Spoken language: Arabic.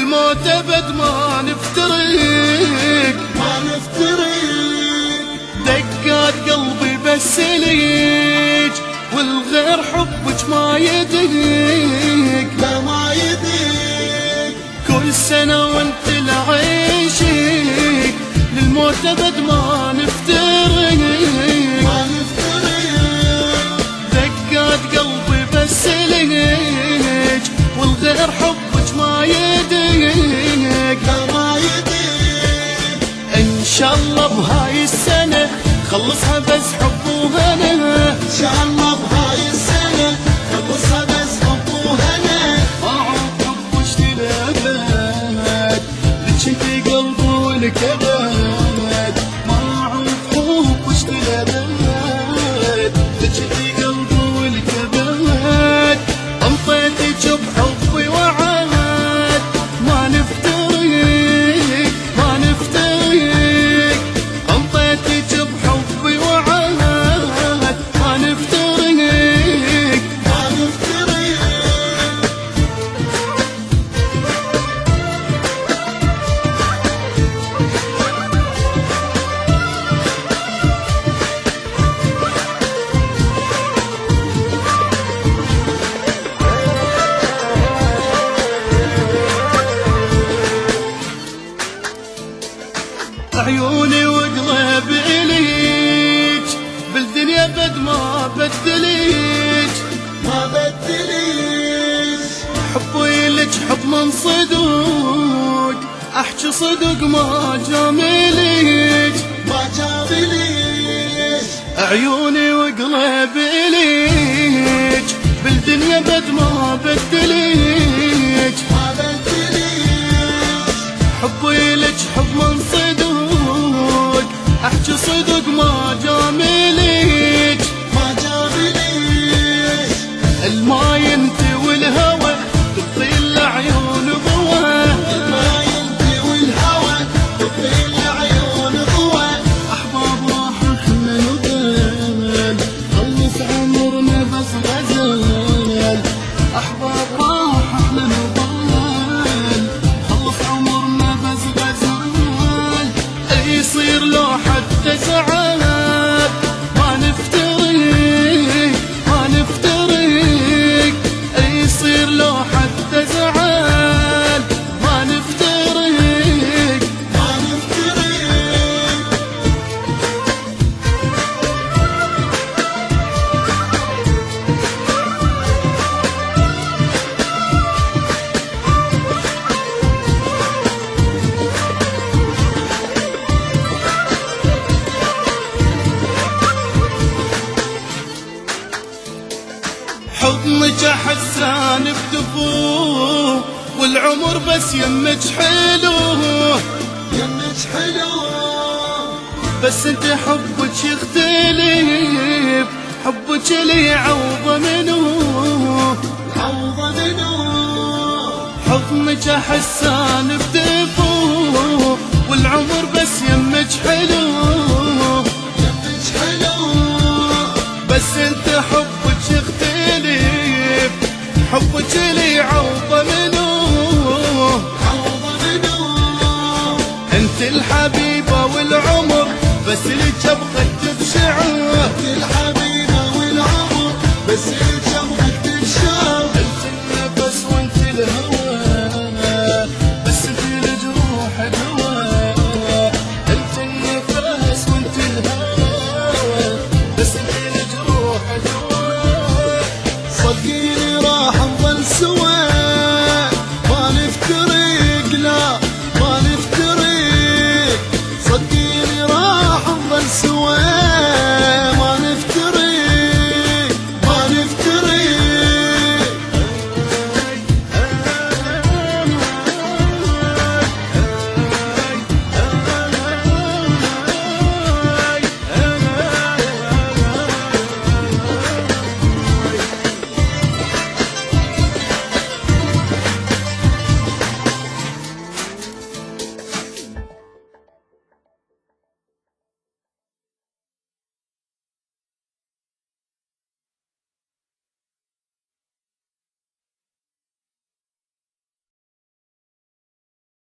للموت ابد ما نفترق دقات قلبي بس ليج، والغير حبك ما يدق كل سنة وانت لعيشك، للموت ابد ما نفترق دقات قلبي بس ليج، والغير حبك ما يدق ان شاء الله بهاي السنة خلصها بس حب وهنا، ان شاء الله بهاي السنة خلصها بس حب وهنا. اعوف حب واشتري ابد لجيتي قلبي والكبد، ما اعوف حب واشتري ابد لجيتي قلبي والكبد، انطيتك بحبي وعد ما نفترق انطيتك بحبي وعد ما نفترق. عيوني وقلب إليك بالدنيا بد ما بدليك حبي لك حب من صدق، احكي صدق ما جامليك عيوني وقلب إليك بالدنيا بد ما بدليك حبي لك حب من صدق، احكي صدق ما جامليك الما ينتي والهوى تطفي العيون ضوى احباب راح احنا نضل خلص عمرنا بس غزل، احباب راح احنا نضل خلص عمرنا بس غزل، يصير لو حتى زعل ما نفترق يصير لو حتى زعل ما نفترق. حضنك حسان بدفوه والعمر بس يمك حلو بس انت حبك يختلف، حبك لي عوض منو حضنك حسان بدفوه والعمر بس يمك حلو